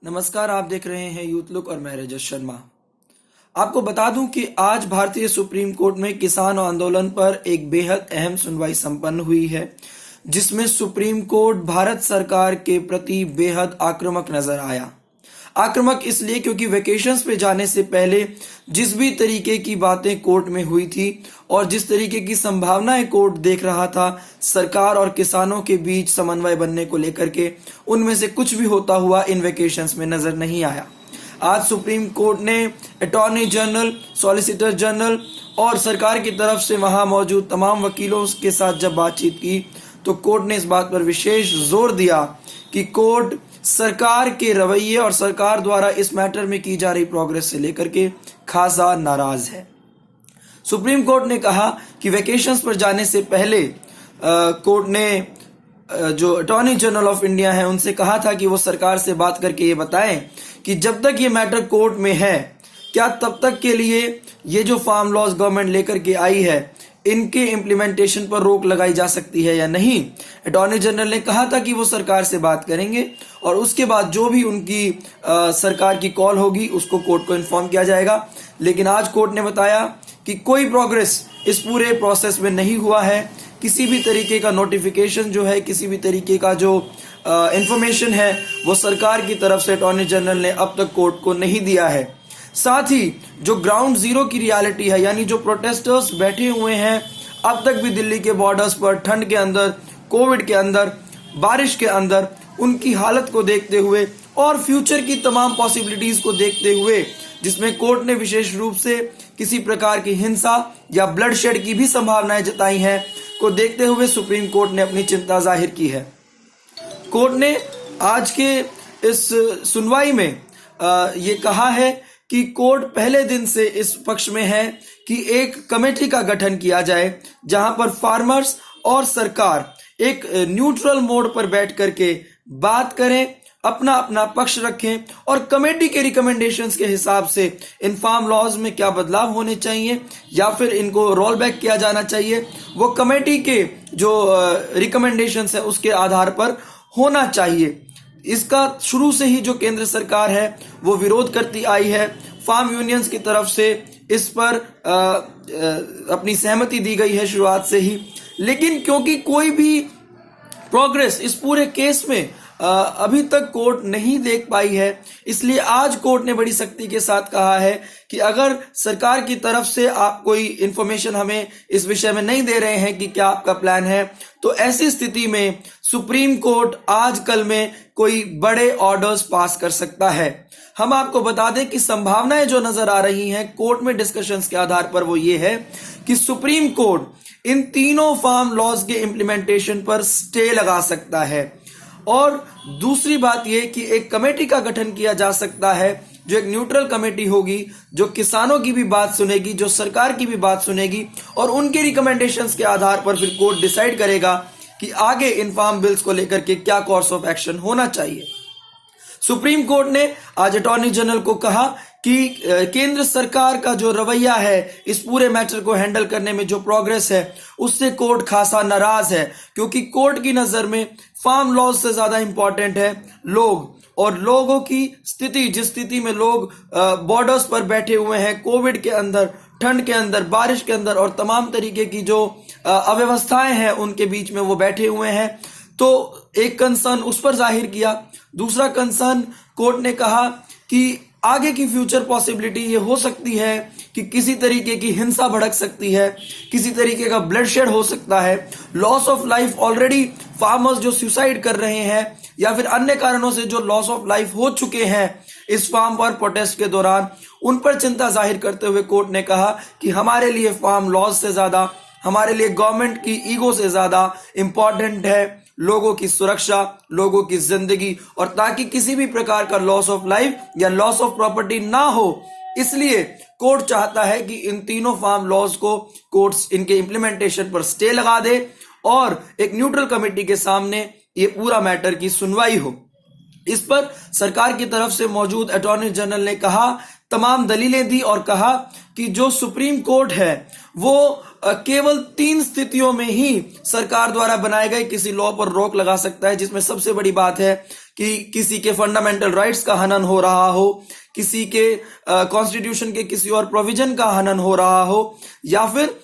नमस्कार, आप देख रहे हैं यूथ लुक और मैं रजत शर्मा। आपको बता दूं कि आज भारतीय सुप्रीम कोर्ट में किसान आंदोलन पर एक बेहद अहम सुनवाई संपन्न हुई है, जिसमें सुप्रीम कोर्ट भारत सरकार के प्रति बेहद आक्रामक नजर आया। आक्रामक इसलिए क्योंकि वेकेशंस पे जाने से पहले जिस भी तरीके की बातें कोर्ट में हुई थी और जिस तरीके की संभावनाएं कोर्ट देख रहा था सरकार और किसानों के बीच समन्वय बनने को लेकर के, उनमें से कुछ भी होता हुआ इन वेकेशंस में नजर नहीं आया। आज सुप्रीम कोर्ट ने अटॉर्नी जनरल, सॉलिसिटर जनरल और सरकार की तरफ से वहां मौजूद तमाम वकीलों के साथ जब बातचीत की तो कोर्ट ने इस बात पर विशेष जोर दिया कि कोर्ट सरकार के रवैये और सरकार द्वारा इस मैटर में की जा रही प्रोग्रेस से लेकर के खासा नाराज है। सुप्रीम कोर्ट ने कहा कि वेकेशंस पर जाने से पहले कोर्ट ने जो अटॉर्नी जनरल ऑफ इंडिया है उनसे कहा था कि वो सरकार से बात करके ये बताएं कि जब तक ये मैटर कोर्ट में है क्या तब तक के लिए ये जो फार्म लॉज गवर्नमेंट लेकर के आई है इनके इम्प्लीमेंटेशन पर रोक लगाई जा सकती है या नहीं। अटॉर्नी जनरल ने कहा था कि वो सरकार से बात करेंगे और उसके बाद जो भी उनकी सरकार की कॉल होगी उसको कोर्ट को इन्फॉर्म किया जाएगा। लेकिन आज कोर्ट ने बताया कि कोई प्रोग्रेस इस पूरे प्रोसेस में नहीं हुआ है। किसी भी तरीके का नोटिफिकेशन जो है, किसी भी तरीके का जो इंफॉर्मेशन है वो सरकार की तरफ से अटॉर्नी जनरल ने अब तक कोर्ट को नहीं दिया है। साथ ही जो ग्राउंड जीरो की रियलिटी है, यानी जो प्रोटेस्टर्स बैठे हुए हैं अब तक भी दिल्ली के बॉर्डर्स पर, ठंड के अंदर, कोविड के अंदर, बारिश के अंदर, उनकी हालत को देखते हुए और फ्यूचर की तमाम पॉसिबिलिटीज को देखते हुए, जिसमें कोर्ट ने विशेष रूप से किसी प्रकार की हिंसा या ब्लडशेड की भी संभावनाएं जताई हैं, को देखते हुए सुप्रीम कोर्ट ने अपनी चिंता जाहिर की है। कोर्ट ने आज के इस सुनवाई में ये कहा है कि कोर्ट पहले दिन से इस पक्ष में है कि एक कमेटी का गठन किया जाए जहां पर फार्मर्स और सरकार एक न्यूट्रल मोड पर बैठ करके बात करें, अपना अपना पक्ष रखें और कमेटी के रिकमेंडेशंस के हिसाब से इन फार्म लॉज में क्या बदलाव होने चाहिए या फिर इनको रोल बैक किया जाना चाहिए, वो कमेटी के जो रिकमेंडेशंस है उसके आधार पर होना चाहिए। इसका शुरू से ही जो केंद्र सरकार है वो विरोध करती आई है। फार्म यूनियंस की तरफ से इस पर अपनी सहमति दी गई है शुरुआत से ही, लेकिन क्योंकि कोई भी प्रोग्रेस इस पूरे केस में अभी तक कोर्ट नहीं देख पाई है, इसलिए आज कोर्ट ने बड़ी सख्ती के साथ कहा है कि अगर सरकार की तरफ से आप कोई इंफॉर्मेशन हमें इस विषय में नहीं दे रहे हैं कि क्या आपका प्लान है, तो ऐसी स्थिति में सुप्रीम कोर्ट आज कल में कोई बड़े ऑर्डर्स पास कर सकता है। हम आपको बता दें कि संभावनाएं जो नजर आ रही हैं कोर्ट में डिस्कशंस के आधार पर वो ये है कि सुप्रीम कोर्ट इन तीनों फार्म लॉज के इंप्लीमेंटेशन पर स्टे लगा सकता है और दूसरी बात यह कि एक कमेटी का गठन किया जा सकता है जो एक न्यूट्रल कमेटी होगी, जो किसानों की भी बात सुनेगी, जो सरकार की भी बात सुनेगी और उनके रिकमेंडेशंस के आधार पर फिर कोर्ट डिसाइड करेगा कि आगे इन फार्म बिल्स को लेकर के क्या कोर्स ऑफ एक्शन होना चाहिए। सुप्रीम कोर्ट ने आज अटॉर्नी जनरल को कहा कि केंद्र सरकार का जो रवैया है इस पूरे मैटर को हैंडल करने में, जो प्रोग्रेस है उससे कोर्ट खासा नाराज है, क्योंकि कोर्ट की नजर में फार्म लॉज से ज्यादा इंपॉर्टेंट है लोग और लोगों की स्थिति। जिस स्थिति में लोग बॉर्डर्स पर बैठे हुए हैं, कोविड के अंदर, ठंड के अंदर, बारिश के अंदर और तमाम तरीके की जो अव्यवस्थाएं हैं उनके बीच में वो बैठे हुए हैं, तो एक कंसर्न उस पर जाहिर किया। दूसरा कंसर्न कोर्ट ने कहा कि आगे की फ्यूचर पॉसिबिलिटी ये हो सकती है कि किसी तरीके की हिंसा भड़क सकती है, किसी तरीके का ब्लडशेड हो सकता है, loss of life, already farmers जो सुसाइड कर रहे हैं या फिर अन्य कारणों से जो लॉस ऑफ लाइफ हो चुके हैं इस फार्म पर प्रोटेस्ट के दौरान, उन पर चिंता जाहिर करते हुए कोर्ट ने कहा कि हमारे लिए फार्म लॉज से ज्यादा, हमारे लिए गवर्नमेंट की ईगो से ज्यादा इंपॉर्टेंट है लोगों की सुरक्षा, लोगों की जिंदगी, और ताकि किसी भी प्रकार का लॉस ऑफ लाइफ या लॉस ऑफ प्रॉपर्टी ना हो, इसलिए कोर्ट चाहता है कि इन तीनों फार्म लॉज को कोर्ट्स इनके इंप्लीमेंटेशन पर स्टे लगा दे और एक न्यूट्रल कमेटी के सामने ये पूरा मैटर की सुनवाई हो। इस पर सरकार की तरफ से मौजूद अटॉर्नी जनरल ने कहा, तमाम दलीलें दी और कहा कि जो सुप्रीम कोर्ट है वो केवल 3 स्थितियों में ही सरकार द्वारा बनाए गए किसी लॉ पर रोक लगा सकता है, जिसमें सबसे बड़ी बात है कि किसी के फंडामेंटल राइट्स का हनन हो रहा हो, किसी के कॉन्स्टिट्यूशन के किसी और प्रोविजन का हनन हो रहा हो, या फिर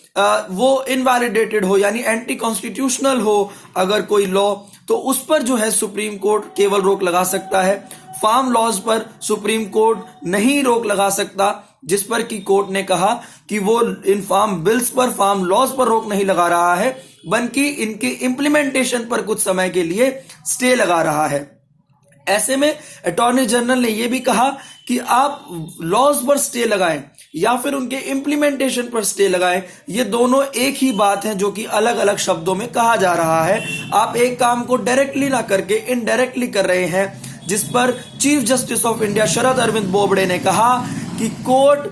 वो इनवैलिडेटेड हो यानी एंटी कॉन्स्टिट्यूशनल हो अगर कोई लॉ, तो उस पर जो है सुप्रीम कोर्ट केवल रोक लगा सकता है। फार्म लॉज पर सुप्रीम कोर्ट नहीं रोक लगा सकता, जिस पर कि कोर्ट ने कहा कि वो इन फार्म बिल्स पर, फार्म लॉज पर रोक नहीं लगा रहा है, बल्कि इनके इंप्लीमेंटेशन पर कुछ समय के लिए स्टे लगा रहा है। ऐसे में अटॉर्नी जनरल ने यह भी कहा कि आप लॉज पर स्टे लगाएं या फिर उनके इंप्लीमेंटेशन पर स्टे लगाएं, ये दोनों एक ही बात है जो कि अलग अलग शब्दों में कहा जा रहा है। आप एक काम को डायरेक्टली ना करके इनडायरेक्टली कर रहे हैं, जिस पर chief justice of India Sharad Arvind Bobde ने कहा कि कोर्ट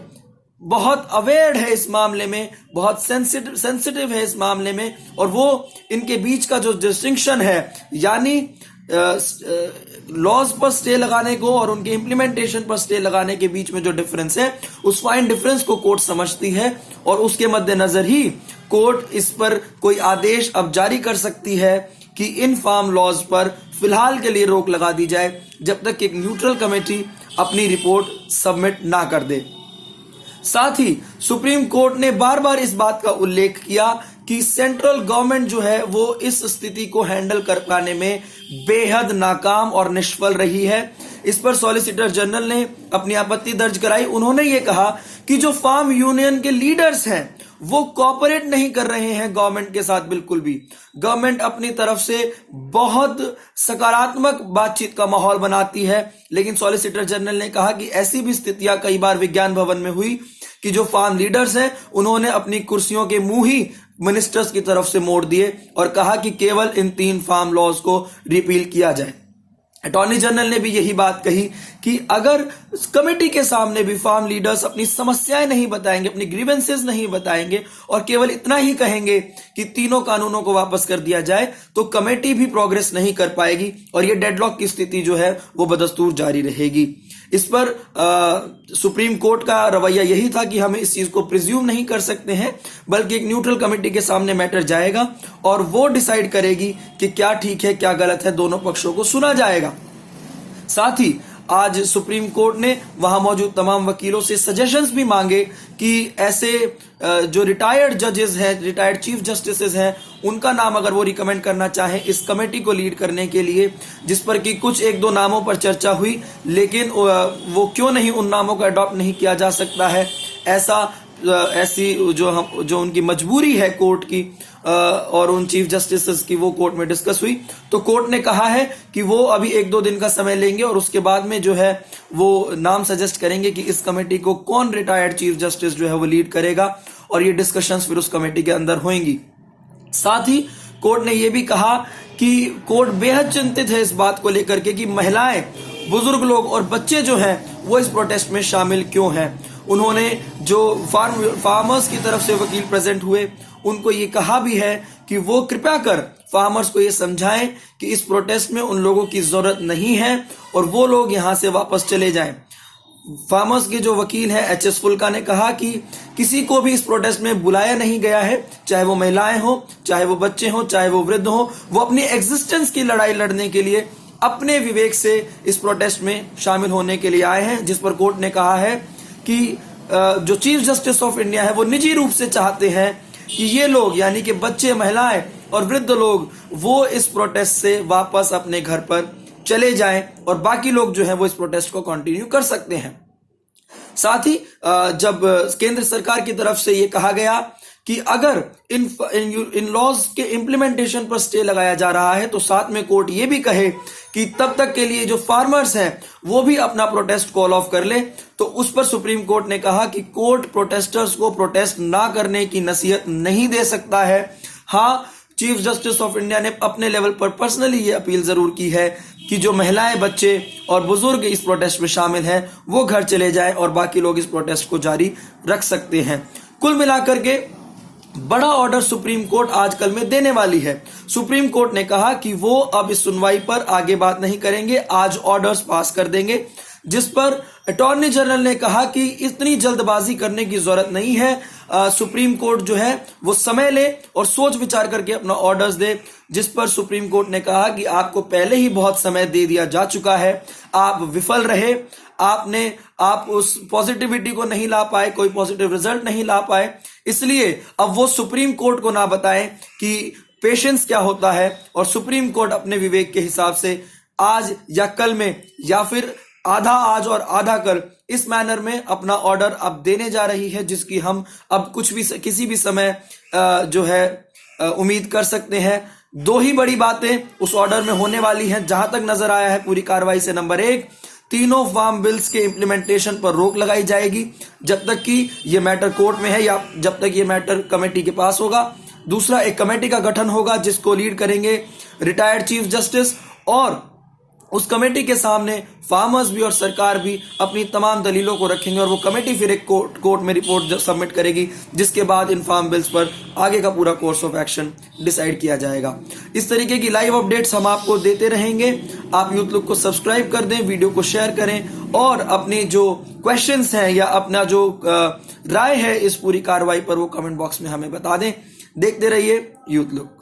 बहुत अवेयर है इस मामले में, बहुत सेंसिटिव है इस मामले में, और वो इनके बीच का जो डिस्टिंक्शन है यानी लॉज पर स्टे लगाने को और उनके इंप्लीमेंटेशन पर स्टे लगाने के बीच में जो डिफरेंस है, उस फाइन डिफरेंस को कोर्ट समझती है, और उसके मद्देनजर ही कोर्ट इस पर कोई आदेश अब जारी कर सकती है कि इन फार्म लॉज पर फिलहाल के लिए रोक लगा दी जाए, जब तक एक न्यूट्रल कमेटी अपनी रिपोर्ट सबमिट ना कर दे। साथ ही सुप्रीम कोर्ट ने बार बार इस बात का उल्लेख किया कि सेंट्रल गवर्नमेंट जो है वो इस स्थिति को हैंडल कर पाने में बेहद नाकाम और निष्फल रही है। इस पर सॉलिसिटर जनरल ने अपनी आपत्ति दर्ज कराई। उन्होंने ये कहा कि जो फार्म यूनियन के लीडर्स हैं वो कोऑपरेट नहीं कर रहे हैं गवर्नमेंट के साथ बिल्कुल भी। गवर्नमेंट अपनी तरफ से बहुत सकारात्मक बातचीत का माहौल बनाती है, लेकिन सॉलिसिटर जनरल ने कहा कि ऐसी भी स्थितियां कई बार विज्ञान भवन में हुई कि जो फार्म लीडर्स हैं उन्होंने अपनी कुर्सियों के मुंह ही मिनिस्टर्स की तरफ से मोड़ दिए और कहा कि केवल इन 3 फार्म लॉज को रिपील किया जाए। अटॉर्नी जनरल ने भी यही बात कही कि अगर कमेटी के सामने भी फार्म लीडर्स अपनी समस्याएं नहीं बताएंगे, अपनी ग्रीवेंसेस नहीं बताएंगे और केवल इतना ही कहेंगे कि तीनों कानूनों को वापस कर दिया जाए, तो कमेटी भी प्रोग्रेस नहीं कर पाएगी और ये डेडलॉक की स्थिति जो है वो बदस्तूर जारी रहेगी। इस पर सुप्रीम कोर्ट का रवैया यही था कि हमें इस चीज को प्रिज्यूम नहीं कर सकते हैं, बल्कि एक न्यूट्रल कमेटी के सामने मैटर जाएगा और वो डिसाइड करेगी कि क्या ठीक है क्या गलत है, दोनों पक्षों को सुना जाएगा। साथ ही आज सुप्रीम कोर्ट ने वहां मौजूद तमाम वकीलों से सजेशंस भी मांगे कि ऐसे जो रिटायर्ड जजेस हैं, रिटायर्ड चीफ जस्टिसेस हैं, उनका नाम अगर वो रिकमेंड करना चाहें इस कमेटी को लीड करने के लिए, जिस पर कि कुछ 1-2 नामों पर चर्चा हुई, लेकिन वो क्यों नहीं उन नामों को अडॉप्ट नहीं किया जा सकता है, ऐसी जो उनकी मजबूरी है कोर्ट की और उन चीफ जस्टिस की, वो कोर्ट में डिस्कस हुई। तो कोर्ट ने कहा है कि वो अभी 1-2 दिन का समय लेंगे और उसके बाद में जो है वो नाम सजेस्ट करेंगे कि इस कमेटी को कौन रिटायर्ड चीफ जस्टिस जो है वो लीड करेगा, और ये डिस्कशंस फिर उस कमेटी के अंदर होंगी। साथ ही कोर्ट ने यह भी कहा कि कोर्ट बेहद चिंतित है इस बात को लेकर के कि महिलाएं, बुजुर्ग लोग और बच्चे जो हैं वो इस प्रोटेस्ट में शामिल क्यों हैं। उन्होंने जो फार्मर्स की तरफ से वकील प्रेजेंट हुए उनको ये कहा भी है कि वो कृपया कर फार्मर्स को ये समझाएं कि इस प्रोटेस्ट में उन लोगों की जरूरत नहीं है और वो लोग यहां से वापस चले जाएं। फार्मर्स के जो वकील हैं एच.एस. फुल्का ने कहा कि किसी को भी इस प्रोटेस्ट में बुलाया नहीं गया है, चाहे वो महिलाएं हो, चाहे वो बच्चे हो, चाहे वो वृद्ध हो, वो अपनी एग्जिस्टेंस की लड़ाई लड़ने के लिए अपने विवेक से इस प्रोटेस्ट में शामिल होने के लिए आए हैं। जिस पर कोर्ट ने कहा है कि जो चीफ जस्टिस ऑफ इंडिया है वो निजी रूप से चाहते हैं कि ये लोग यानी कि बच्चे, महिलाएं और वृद्ध लोग वो इस प्रोटेस्ट से वापस अपने घर पर चले जाएं और बाकी लोग जो है वो इस प्रोटेस्ट को कंटिन्यू कर सकते हैं। साथ ही जब केंद्र सरकार की तरफ से ये कहा गया कि अगर इन लॉज के इंप्लीमेंटेशन पर स्टे लगाया जा रहा है, तो साथ में कोर्ट ये भी कहे कि तब तक के लिए जो फार्मर्स हैं वो भी अपना प्रोटेस्ट कॉल ऑफ कर ले, तो उस पर सुप्रीम कोर्ट ने कहा कि कोर्ट प्रोटेस्टर्स को प्रोटेस्ट ना करने की नसीहत नहीं दे सकता है। हाँ, चीफ जस्टिस ऑफ इंडिया ने अपने लेवल पर पर्सनली ये अपील जरूर की है कि जो महिलाएं, बच्चे और बुजुर्ग इस प्रोटेस्ट में शामिल हैं वो घर चले जाएं और बाकी लोग इस प्रोटेस्ट को जारी रख सकते हैं। कुल मिलाकर के बड़ा ऑर्डर सुप्रीम कोर्ट आजकल में देने वाली है। सुप्रीम कोर्ट ने कहा कि वो अब इस सुनवाई पर आगे बात नहीं करेंगे, आज ऑर्डर्स पास कर देंगे। जिस पर अटॉर्नी जनरल ने कहा कि इतनी जल्दबाजी करने की जरूरत नहीं है, सुप्रीम कोर्ट जो है वो समय ले और सोच विचार करके अपना ऑर्डर्स दे। जिस पर सुप्रीम कोर्ट ने कहा कि आपको पहले ही बहुत समय दे दिया जा चुका है, आप विफल रहे, आप उस पॉजिटिविटी को नहीं ला पाए, कोई पॉजिटिव रिजल्ट नहीं ला पाए, इसलिए अब वो सुप्रीम कोर्ट को ना बताएं कि पेशेंस क्या होता है, और सुप्रीम कोर्ट अपने विवेक के हिसाब से आज या कल में या फिर आधा आज और आधा कल इस मैनर में अपना ऑर्डर अब देने जा रही है, जिसकी हम अब किसी भी समय जो है उम्मीद कर सकते हैं। दो ही बड़ी बातें उस ऑर्डर में होने वाली हैं जहां तक नजर आया है पूरी कार्रवाई से। नंबर 1, तीनों फार्म बिल्स के इंप्लीमेंटेशन पर रोक लगाई जाएगी जब तक कि यह मैटर कोर्ट में है या जब तक यह मैटर कमेटी के पास होगा। दूसरा, एक कमेटी का गठन होगा जिसको लीड करेंगे रिटायर्ड चीफ जस्टिस, और उस कमेटी के सामने फार्मर्स भी और सरकार भी अपनी तमाम दलीलों को रखेंगे, और वो कमेटी फिर एक कोर्ट में रिपोर्ट सबमिट करेगी, जिसके बाद इन फार्म बिल्स पर आगे का पूरा कोर्स ऑफ एक्शन डिसाइड किया जाएगा। इस तरीके की लाइव अपडेट्स हम आपको देते रहेंगे। आप यूथ लुक को सब्सक्राइब कर दें, वीडियो को शेयर करें, और अपने जो क्वेश्चंस हैं या अपना जो राय है इस पूरी कार्रवाई पर वो कमेंट बॉक्स में हमें बता दें। देखते रहिए यूथ लुक।